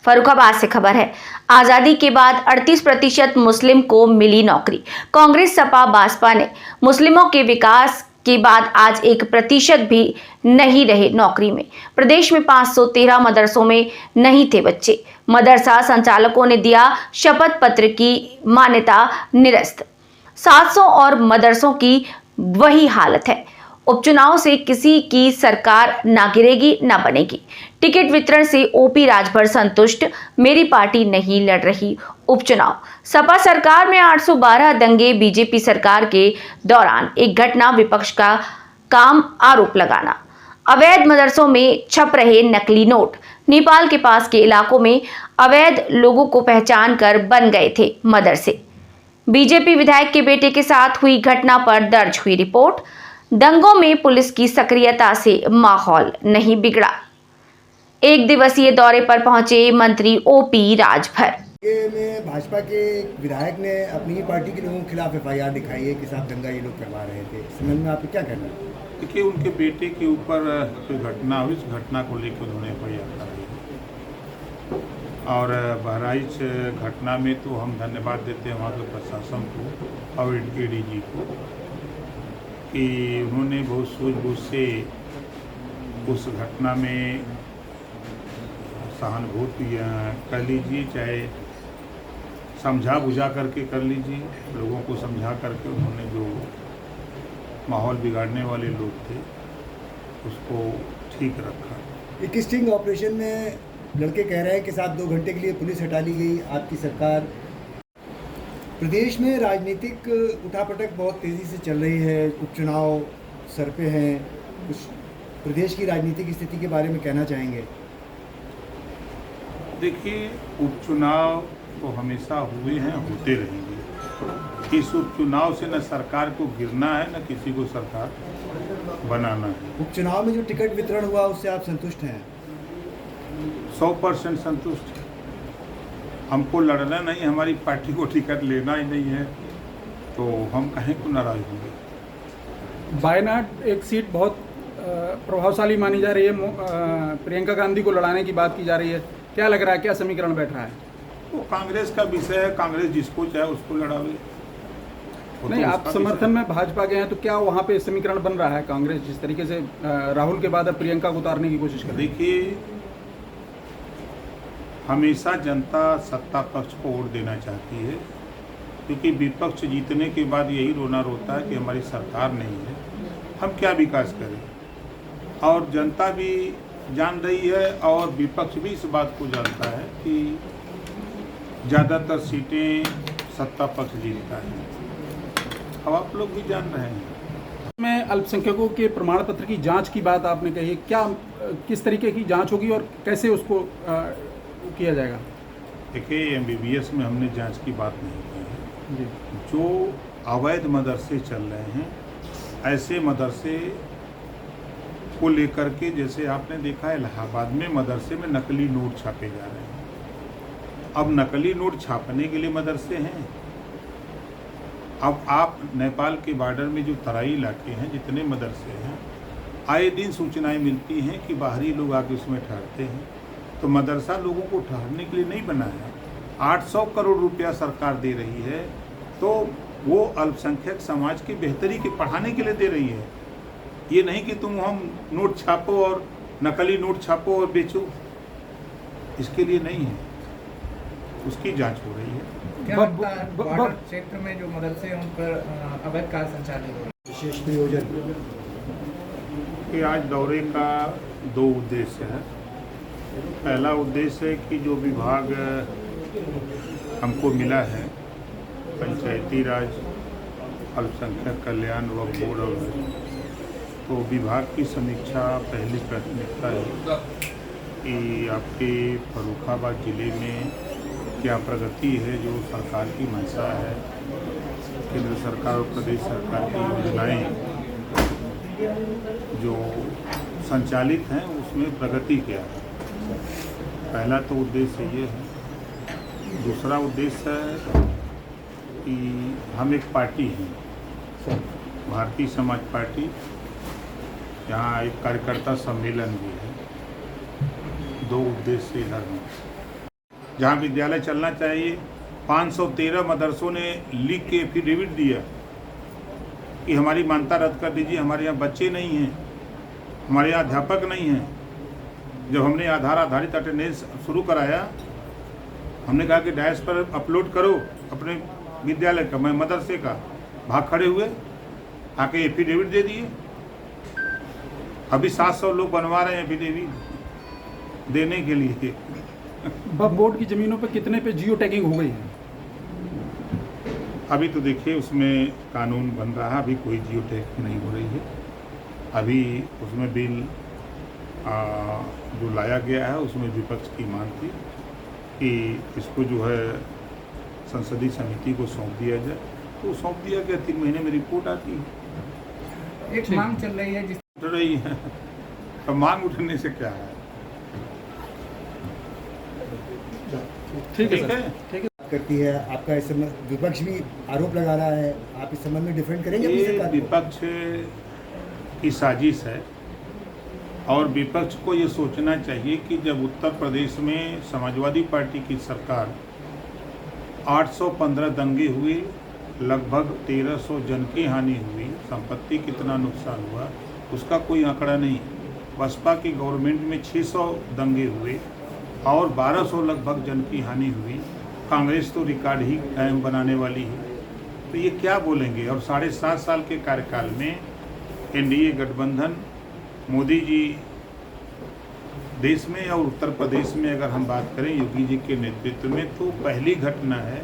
फर्रुखाबाद से खबर है। आजादी के बाद 38% मुस्लिम को मिली नौकरी। कांग्रेस सपा बासपा ने मुस्लिमों के विकास के बाद आज 1% भी नहीं रहे नौकरी में। प्रदेश में 513 मदरसों में नहीं थे बच्चे। मदरसा संचालकों ने दिया शपथ पत्र की मान्यता निरस्त। 700 और मदरसों की वही हालत है। उपचुनाव से किसी की सरकार ना गिरेगी ना बनेगी। टिकट वितरण से ओपी राजभर संतुष्ट, मेरी पार्टी नहीं लड़ रही उपचुनाव। सपा सरकार में 812 दंगे। बीजेपी सरकार के दौरान एक घटना विपक्ष का काम आरोप लगाना। अवैध मदरसों में छप रहे नकली नोट। नेपाल के पास के इलाकों में अवैध लोगों को पहचान कर बन गए थे मदरसे। बीजेपी विधायक के बेटे के साथ हुई घटना पर दर्ज हुई रिपोर्ट। दंगों में पुलिस की सक्रियता से माहौल नहीं बिगड़ा। एक दिवसीय दौरे पर पहुंचे मंत्री ओपी राजभर। में भाजपा के विधायक ने अपनी ही पार्टी के लोगों के खिलाफ एफआईआर दिखाई है कि साहब दंगा ये लोग करवा रहे थे। इस संबंध में आप क्या कहना है? देखिए, उनके बेटे के ऊपर कोई घटना हुई, इस घटना को लेकर उन्होंने एफआईआर कराई है। और बहराइच घटना में तो हम धन्यवाद देते हैं वहाँ के प्रशासन को और एडीजी को कि उन्होंने बहुत सूझबूझ से उस घटना में सहानुभूति कर लीजिए, चाहे समझा बुझा करके कर लीजिए। लोगों को समझा करके उन्होंने जो माहौल बिगाड़ने वाले लोग थे उसको ठीक रखा। ये किस स्टिंग ऑपरेशन में लड़के कह रहे हैं कि साहब 2 घंटे के लिए पुलिस हटा ली गई आपकी सरकार। प्रदेश में राजनीतिक उठापटक बहुत तेज़ी से चल रही है, उपचुनाव सर पे हैं। कुछ प्रदेश की राजनीतिक स्थिति के बारे में कहना चाहेंगे? देखिए, उपचुनाव तो हमेशा हुए हैं, होते रहेंगे। इस उपचुनाव से न सरकार को गिरना है न किसी को सरकार बनाना है। उपचुनाव में जो टिकट वितरण हुआ उससे आप संतुष्ट हैं? 100% संतुष्ट। हमको लड़ना नहीं, हमारी पार्टी को टिकट लेना ही नहीं है, तो हम कहीं को नाराज होंगे। वायनाड एक सीट बहुत प्रभावशाली मानी जा रही है। प्रियंका गांधी को लड़ाने की बात की जा रही है। क्या लग रहा है, क्या समीकरण बैठ रहा है? वो कांग्रेस का विषय है, कांग्रेस जिसको चाहे उसको लड़ावे। नहीं, आप समर्थन में भाजपा के हैं तो क्या वहाँ पे समीकरण बन रहा है? कांग्रेस जिस तरीके से राहुल के बाद अब प्रियंका को उतारने की कोशिश कर रही है। देखिए, हमेशा जनता सत्ता पक्ष को वोट देना चाहती है, क्योंकि विपक्ष जीतने के बाद यही रोना रोता है कि हमारी सरकार नहीं है, हम क्या विकास करें। और जनता भी जान रही है और विपक्ष भी इस बात को जानता है कि ज़्यादातर सीटें सत्ता पक्ष जीतता है। अब आप लोग भी जान रहे हैं। में अल्पसंख्यकों के प्रमाण पत्र की जांच की बात आपने कही है, क्या किस तरीके की जांच होगी और कैसे उसको किया जाएगा? देखिए, एमबीबीएस में हमने जांच की बात नहीं की है। जो अवैध मदरसे चल रहे हैं, ऐसे मदरसे को लेकर के, जैसे आपने देखा है इलाहाबाद में मदरसे में नकली नोट छापे जा रहे हैं। अब नकली नोट छापने के लिए मदरसे हैं। अब आप नेपाल के बॉर्डर में जो तराई इलाके हैं, जितने मदरसे हैं, आए दिन सूचनाएं मिलती हैं कि बाहरी लोग आके उसमें ठहरते हैं। तो मदरसा लोगों को ठहरने के लिए नहीं बना है। 800 करोड़ रुपया सरकार दे रही है, तो वो अल्पसंख्यक समाज की बेहतरी के पढ़ाने के लिए दे रही है। ये नहीं कि तुम हम नोट छापो और नकली नोट छापो और बेचो, इसके लिए नहीं है। उसकी जांच हो रही है। क्या लगता है बॉर्डर क्षेत्र में जो मदरसे हैं उन पर अवैध कार्य संचालित हो रहे हैं? विशेष प्रयोजन कि आज दौरे का 2 उद्देश्य है। पहला उद्देश्य है कि जो विभाग हमको मिला है, पंचायती राज, अल्पसंख्यक कल्याण वक्फ बोर्ड, और तो विभाग की समीक्षा पहली प्राथमिकता है कि आपके फर्रुखाबाद ज़िले में क्या प्रगति है, जो सरकार की मंशा है, केंद्र सरकार और प्रदेश सरकार की योजनाएं जो संचालित हैं उसमें प्रगति क्या है। पहला तो उद्देश्य ये है। दूसरा उद्देश्य है कि हम एक पार्टी हैं, भारतीय समाज पार्टी, यहाँ एक कार्यकर्ता सम्मेलन भी है। 2 उद्देश्य इधर हैं। जहाँ विद्यालय चलना चाहिए। 513 मदरसों ने लिख के एफिडेविट दिया कि हमारी मान्यता रद्द कर दीजिए, हमारे यहाँ बच्चे नहीं हैं, हमारे यहाँ अध्यापक नहीं हैं। जब हमने आधार आधारित अटेंडेंस शुरू कराया, हमने कहा कि डैश पर अपलोड करो अपने विद्यालय का, मैं मदरसे का, भाग खड़े हुए, आके एफिडेविट दे दिए। अभी 700 लोग बनवा रहे हैं एफिडेविट देने के लिए। बोर्ड की ज़मीनों पे कितने पे जियो टैगिंग हो गई है? अभी तो देखिए उसमें कानून बन रहा है, अभी कोई जियो टैगिंग नहीं हो रही है। अभी उसमें बिल जो लाया गया है उसमें विपक्ष की मांग थी कि इसको जो है संसदीय समिति को सौंप दिया जाए, तो सौंप दिया गया। 3 महीने में रिपोर्ट आती है। एक मांग चल रही है जिस उठ रही है, अब मांग उठने से क्या है। ठीक है सर, ठीक है। करती है आपका इस समय विपक्ष भी आरोप लगा रहा है, आप इस संबंध में डिफेंड करेंगे अपनी ये सरकार को? विपक्ष की साजिश है और विपक्ष को ये सोचना चाहिए कि जब उत्तर प्रदेश में समाजवादी पार्टी की सरकार 815 दंगे हुए, लगभग 1300 जन की हानि हुई, संपत्ति कितना नुकसान हुआ उसका कोई आंकड़ा नहीं। बसपा की गवर्नमेंट में 600 दंगे हुए और 1200 लगभग जन की हानि हुई। कांग्रेस तो रिकॉर्ड ही कायम बनाने वाली है, तो ये क्या बोलेंगे। और 7.5 साल के कार्यकाल में एनडीए गठबंधन, मोदी जी देश में और उत्तर प्रदेश में अगर हम बात करें योगी जी के नेतृत्व में, तो पहली घटना है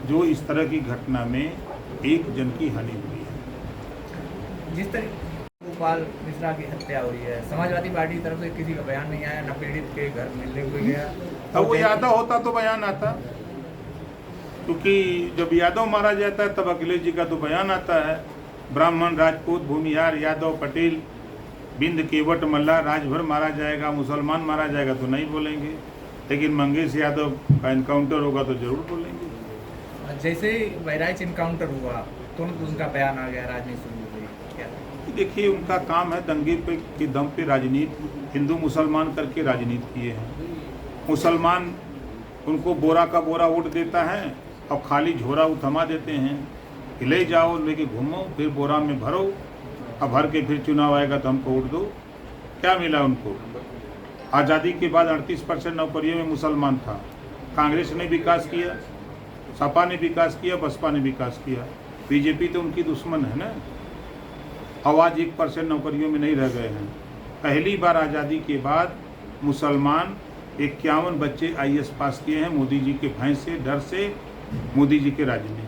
जो इस तरह की घटना में एक जन की हानि हुई है। जिस तरह गोपाल मिश्रा की हत्या हुई है, समाजवादी पार्टी की तरफ से किसी का बयान नहीं आया, न पीड़ित के घर मिलने को गया। अब वो यादव होता तो बयान आता, क्योंकि जब यादव मारा जाता है तब अखिलेश जी का तो बयान आता है। ब्राह्मण, राजपूत, भूमिहार, यादव, पटेल, बिंद, केवट, मल्ला, राजभर मारा जाएगा, मुसलमान मारा जाएगा तो नहीं बोलेंगे, लेकिन मंगेश यादव का इनकाउंटर होगा तो जरूर बोलेंगे। जैसे ही बहराइच इनकाउंटर हुआ तुरंत उनका बयान आ गया, राजनीति शुरू हो गई। क्या देखिए उनका काम है दंगे पे के दम पे राजनीति, हिंदू मुसलमान करके राजनीति किए हैं। मुसलमान उनको बोरा का बोरा वोट देता है और खाली झोरा उथमा देते हैं कि ले जाओ, लेके घूमो, फिर बोरा में भरो, अब भर के फिर चुनाव आएगा तो हमको वोट दो। क्या मिला उनको? आज़ादी के बाद 38% नौकरियों में मुसलमान था। कांग्रेस ने विकास किया, सपा ने विकास किया, बसपा ने विकास किया, बीजेपी तो उनकी दुश्मन है ना। आवाज़ 1% नौकरियों में नहीं रह गए हैं। पहली बार आज़ादी के बाद मुसलमान 51 बच्चे IAS पास किए हैं मोदी जी के भय से, डर से, मोदी जी के राज में।